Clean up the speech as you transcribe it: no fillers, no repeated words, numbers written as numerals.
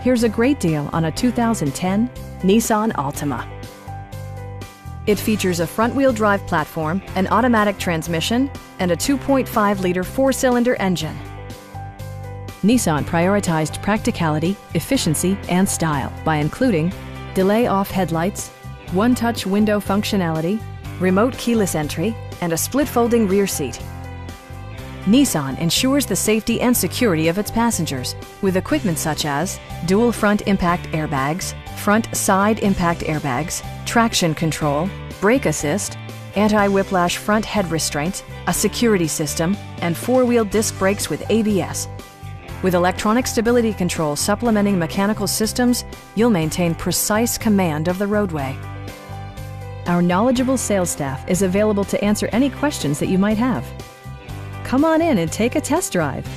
Here's a great deal on a 2010 Nissan Altima. It features a front-wheel drive platform, an automatic transmission, and a 2.5-liter four-cylinder engine. Nissan prioritized practicality, efficiency, and style by including delay-off headlights, one-touch window functionality, remote keyless entry, and a split-folding rear seat. Nissan ensures the safety and security of its passengers with equipment such as dual front impact airbags, front side impact airbags, traction control, brake assist, anti-whiplash front head restraints, a security system, and four-wheel disc brakes with ABS. With electronic stability control supplementing mechanical systems, you'll maintain precise command of the roadway. Our knowledgeable sales staff is available to answer any questions that you might have. Come on in and take a test drive.